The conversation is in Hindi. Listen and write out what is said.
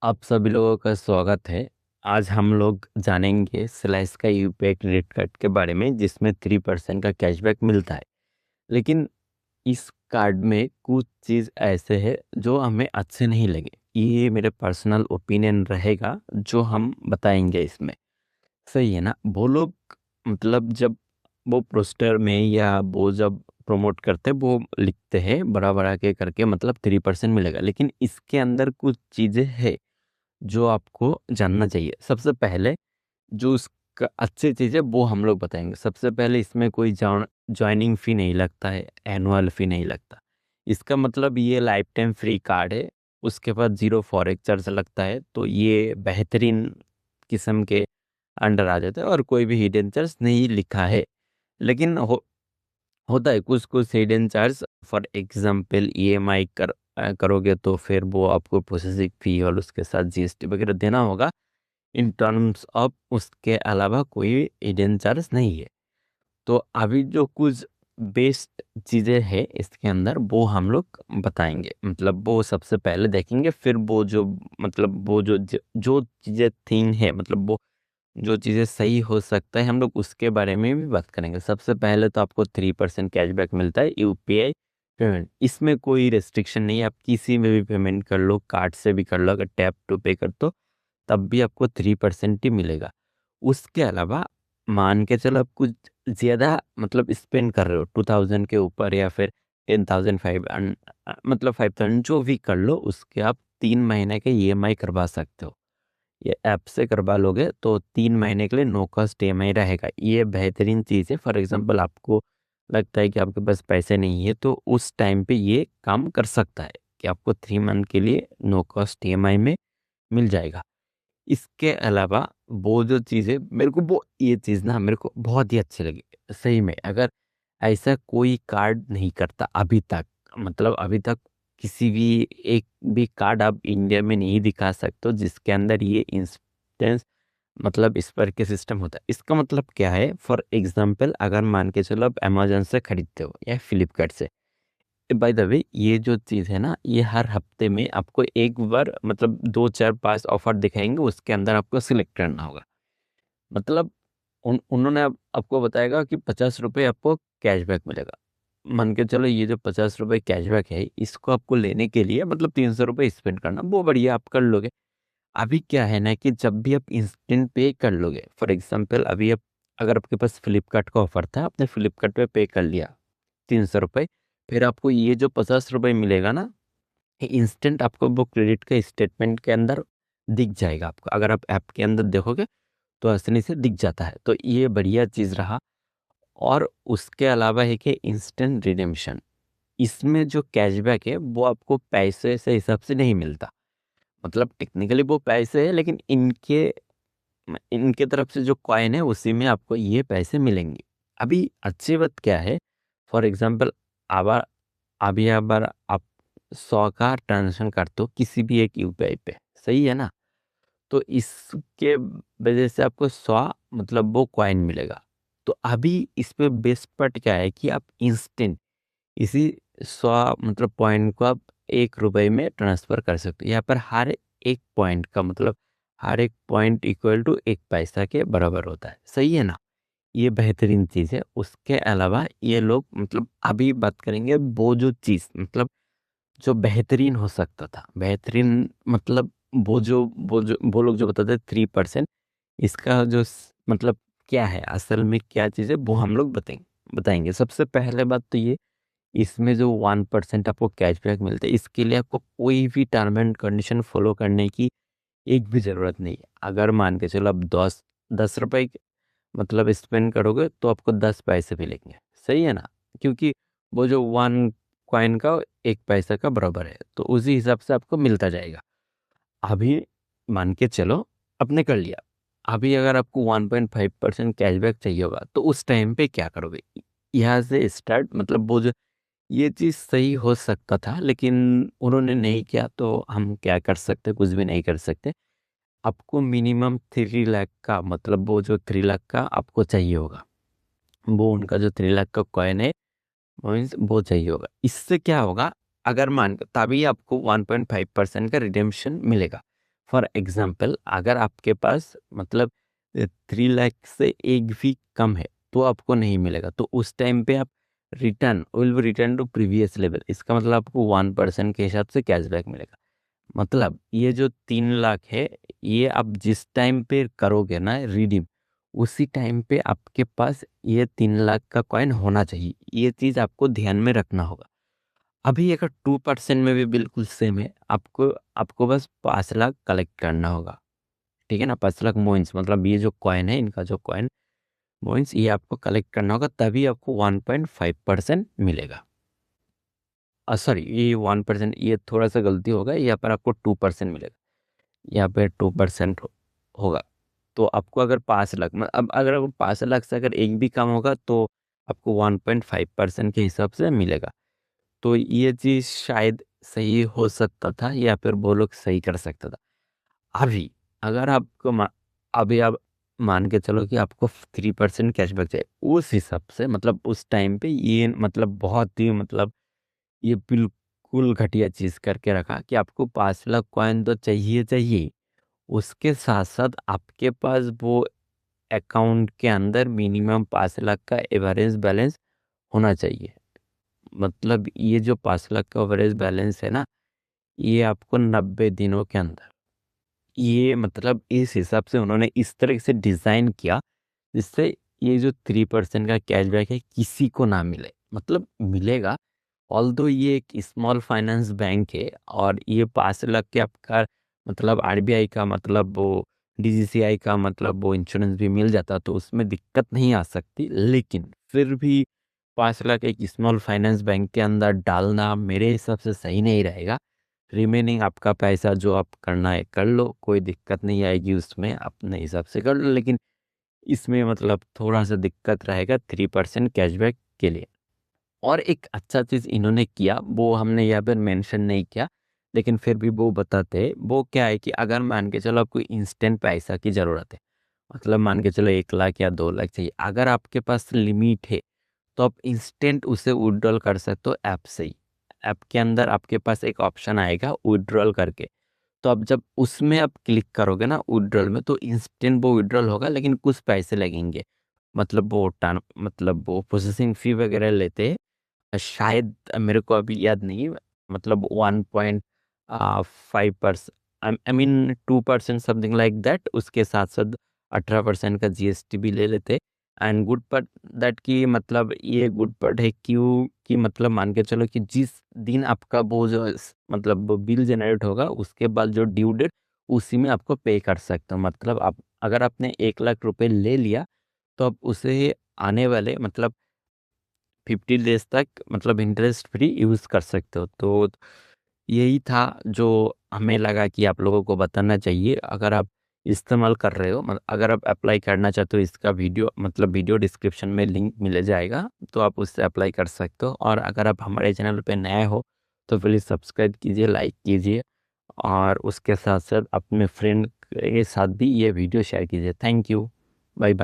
आप सभी लोगों का स्वागत है। आज हम लोग जानेंगे स्लाइस का यूपीआई क्रेडिट कार्ड के बारे में जिसमें 3% का कैशबैक मिलता है। लेकिन इस कार्ड में कुछ चीज़ ऐसे है जो हमें अच्छे नहीं लगे। ये मेरे पर्सनल ओपिनियन रहेगा जो हम बताएंगे इसमें। सही है ना? वो लोग मतलब जब वो पोस्टर में या वो जब प्रमोट करते हैं वो लिखते हैं बड़ा-बड़ा के करके मतलब 3% मिलेगा। लेकिन इसके अंदर कुछ चीज़ें हैं जो आपको जानना चाहिए। सबसे पहले जो उसका अच्छी चीज़ है वो हम लोग बताएँगे। सबसे पहले इसमें कोई जॉइनिंग फ़ी नहीं लगता है, एनुअल फ़ी नहीं लगता। इसका मतलब ये लाइफ़ टाइम फ्री कार्ड है। उसके बाद ज़ीरो फॉरेक्स चार्ज लगता है, तो ये बेहतरीन किस्म के अंडर आ जाता है और कोई भी हिडन चार्ज नहीं लिखा है। लेकिन होता है कुछ-कुछ hidden charge for example EMI करोगे तो फिर वो आपको प्रोसेसिंग फ़ी और उसके साथ जीएसटी वग़ैरह देना होगा। इन टर्म्स ऑफ उसके अलावा कोई हिडन चार्ज नहीं है। तो अभी जो कुछ बेस्ट चीज़ें हैं इसके अंदर वो हम लोग बताएँगे। मतलब वो सबसे पहले देखेंगे फिर वो जो मतलब वो जो चीज़ें थिंग है मतलब वो जो चीज़ें सही हो सकता है हम लोग उसके बारे में भी बात करेंगे। सबसे पहले तो आपको 3% कैशबैक मिलता है यूपीआई पेमेंट। इसमें कोई रिस्ट्रिक्शन नहीं है, आप किसी में भी पेमेंट कर लो, कार्ड से भी कर लो, अगर टैप टू पे कर दो तब भी आपको 3% ही मिलेगा। उसके अलावा मान के चलो आप कुछ ज़्यादा मतलब स्पेंड कर रहे हो 2000 के ऊपर या फिर 10,000 मतलब 5000 जो भी कर लो उसके आप 3 महीने के ईएमआई करवा सकते हो। ये ऐप से करवा लोगे तो 3 महीने के लिए नो कॉस्ट ईएमआई रहेगा। ये बेहतरीन चीज़ है। फॉर एग्ज़ाम्पल आपको लगता है कि आपके पास पैसे नहीं है तो उस टाइम पे ये काम कर सकता है कि आपको 3 मंथ के लिए नो कॉस्ट ईएमआई में मिल जाएगा। इसके अलावा वो जो चीज़ है मेरे को वो ये चीज़ ना मेरे को बहुत ही अच्छी लगी। सही में अगर ऐसा कोई कार्ड नहीं करता अभी तक, मतलब अभी तक किसी भी एक भी कार्ड आप इंडिया में नहीं दिखा सकते हो जिसके अंदर ये इंस्टेंस मतलब इस पर के सिस्टम होता है। इसका मतलब क्या है? फॉर एग्ज़ाम्पल अगर मान के चलो आप अमेज़न से खरीदते हो या फ्लिपकार्ट से। बाय द वे ये जो चीज़ है ना ये हर हफ्ते में आपको एक बार मतलब 2, 4, 5 ऑफर दिखाएँगे उसके अंदर आपको सिलेक्ट करना होगा। मतलब उन्होंने आपको बताएगा कि ₹50 आपको कैशबैक मिलेगा। मान के चलो ये जो ₹50 कैशबैक है इसको आपको लेने के लिए मतलब ₹300 स्पेंड करना वो बढ़िया आप कर लोगे। अभी क्या है ना कि जब भी आप इंस्टेंट पे कर लोगे फॉर एग्ज़ाम्पल अभी आप अगर आपके पास फ्लिपकार्ट का ऑफर था आपने फ्लिपकार्ट पे कर लिया ₹300 फिर आपको ये जो ₹50 मिलेगा ना इंस्टेंट आपको वो क्रेडिट के स्टेटमेंट के अंदर दिख जाएगा आपको। अगर आप ऐप के अंदर देखोगे तो आसानी से दिख जाता है। तो ये बढ़िया चीज़ रहा और उसके अलावा है कि इंस्टेंट रिडेम्पशन। इसमें जो कैशबैक है वो आपको पैसे से हिसाब से नहीं मिलता। मतलब टेक्निकली वो पैसे हैं लेकिन इनके तरफ से जो कॉइन है उसी में आपको ये पैसे मिलेंगे। अभी अच्छी बात क्या है फॉर एग्ज़ाम्पल अबर अभी अगर आप 100 का ट्रांज़ैक्शन करते हो किसी भी एक यूपीआई पे, सही है ना? तो इसके वजह से आपको 100 मतलब वो कॉइन मिलेगा। तो अभी इस पे बेस्ट पार्ट क्या है कि आप इंस्टेंट इसी 100 मतलब पॉइंट को आप ₹1 में ट्रांसफ़र कर सकते हो। यहाँ पर हर एक पॉइंट का मतलब हर एक पॉइंट इक्वल टू 1 पैसा के बराबर होता है। सही है ना? ये बेहतरीन चीज़ है। उसके अलावा ये लोग मतलब अभी बात करेंगे वो जो चीज़ मतलब जो बेहतरीन हो सकता था। बेहतरीन मतलब वो जो वो लोग जो बताते हैं 3% इसका जो मतलब क्या है, असल में क्या चीज़ है वो हम लोग बताएँगे। सबसे पहले बात तो ये इसमें जो 1% आपको कैशबैक मिलता है इसके लिए आपको कोई भी टर्म एंड कंडीशन फ़ॉलो करने की एक भी ज़रूरत नहीं है। अगर मान के चलो आप ₹10 मतलब स्पेंड करोगे तो आपको 10 पैसे मिलेंगे, सही है ना? क्योंकि वो जो 1 कॉइन का 1 पैसा का बराबर है, तो उसी हिसाब से आपको मिलता जाएगा। अभी मान के चलो आपने कर लिया, अभी अगर आपको 1.5% कैशबैक चाहिए होगा, तो उस टाइम पे क्या करोगे? यहाँ से स्टार्ट मतलब वो जो ये चीज़ सही हो सकता था, लेकिन उन्होंने नहीं किया तो हम क्या कर सकते? कुछ भी नहीं कर सकते। आपको मिनिमम 3 लाख का मतलब वो जो 3 लाख का आपको चाहिए होगा। वो उनका जो 3 लाख का कॉइन है मीन्स वो चाहिए होगा। इससे क्या होगा अगर मान तभी आपको 1.5% का रिडेम्पशन मिलेगा। फॉर एग्जाम्पल अगर आपके पास मतलब 3 लाख से एक भी कम है तो आपको नहीं मिलेगा, तो उस टाइम पे आप रिटर्न टू प्रीवियस लेवल, इसका मतलब आपको 1% के हिसाब से कैशबैक मिलेगा। मतलब ये जो 3 लाख है, ये आप जिस टाइम पे करोगे ना रिडीम, उसी टाइम पे आपके पास ये 3 लाख का कॉइन होना चाहिए। ये चीज़ आपको ध्यान में रखना होगा। अभी अगर 2% में भी बिल्कुल सेम है, आपको आपको बस 5 लाख कलेक्ट करना होगा। ठीक है ना, 5 लाख मोइंस, मतलब ये जो कॉइन है, इनका जो कॉइन मोइंस, ये आपको कलेक्ट करना होगा, तभी आपको 1.5% मिलेगा। सॉरी, ये 1%, ये थोड़ा सा गलती होगा, यहाँ पर आपको 2% मिलेगा। यहाँ पे 2% होगा। तो आपको अगर 5 लाख अब अगर 5 लाख से अगर एक भी कम होगा तो आपको 1.5% के हिसाब से मिलेगा। तो ये चीज़ शायद सही हो सकता था, या फिर वो लोग सही कर सकता था। अभी अगर आपको अभी आप मान के चलो कि आपको 3% कैशबैक चाहिए, उस हिसाब से मतलब उस टाइम पे ये मतलब बहुत ही मतलब ये बिल्कुल घटिया चीज़ करके रखा कि आपको 5 लाख कॉइन तो चाहिए चाहिए, उसके साथ साथ आपके पास वो अकाउंट के अंदर मिनिमम 5 लाख का एवरेज बैलेंस होना चाहिए। मतलब ये जो 5 लाख का एवरेज बैलेंस है ना, ये आपको 90 दिनों के अंदर, ये मतलब इस हिसाब से उन्होंने इस तरह से डिज़ाइन किया जिससे ये जो 3% का कैशबैक है किसी को ना मिले। मतलब मिलेगा, ऑल्दो ये एक स्मॉल फाइनेंस बैंक है और ये 5 लाख के आपका मतलब आरबीआई का मतलब वो डीजीसीआई का मतलब वो इंश्योरेंस भी मिल जाता तो उसमें दिक्कत नहीं आ सकती, लेकिन फिर भी 5 लाख एक स्मॉल फाइनेंस बैंक के अंदर डालना मेरे हिसाब से सही नहीं रहेगा। रिमेनिंग आपका पैसा जो आप करना है कर लो, कोई दिक्कत नहीं आएगी उसमें, अपने हिसाब से कर लो, लेकिन इसमें मतलब थोड़ा सा दिक्कत रहेगा 3% कैशबैक के लिए। और एक अच्छा चीज़ इन्होंने किया, वो हमने यहाँ पर मेंशन नहीं किया, लेकिन फिर भी वो बताते हैं, वो क्या है कि अगर मान के चलो आपको इंस्टेंट पैसा की ज़रूरत है, मतलब मान के चलो 1 लाख या 2 लाख चाहिए, अगर आपके पास लिमिट है तो आप इंस्टेंट उसे विड्रॉल कर सकते हो ऐप से ही। ऐप के अंदर आपके पास एक ऑप्शन आएगा विड्रॉल करके, तो अब जब उसमें आप क्लिक करोगे ना विड्रॉल में, तो इंस्टेंट वो विड्रॉल होगा, लेकिन कुछ पैसे लगेंगे। मतलब वो प्रोसेसिंग फ़ी वगैरह लेते हैं। शायद मेरे को अभी याद नहीं है, मतलब 1.5% I mean 2% something like that, उसके साथ साथ 18% का जीएसटी भी ले लेते। एंड गुड पार्ट दैट कि मतलब ये गुड पार्ट है क्यों कि मतलब मान के चलो कि जिस दिन आपका वो जो मतलब वो बिल जनरेट होगा उसके बाद जो ड्यू डेट, उसी में आपको पे कर सकते हो। मतलब आप अगर आपने 1 लाख रुपए ले लिया तो आप उसे आने वाले मतलब 50 डेज तक मतलब इंटरेस्ट फ्री यूज़ कर सकते हो। तो यही था जो हमें लगा कि आप लोगों को बताना चाहिए। अगर आप इस्तेमाल कर रहे हो, अगर आप अप्लाई करना चाहते हो, इसका वीडियो डिस्क्रिप्शन में लिंक मिल जाएगा, तो आप उससे अप्लाई कर सकते हो। और अगर आप हमारे चैनल पे नए हो तो प्लीज़ सब्सक्राइब कीजिए, लाइक कीजिए, और उसके साथ साथ अपने फ्रेंड के साथ भी ये वीडियो शेयर कीजिए। Thank you. Bye bye.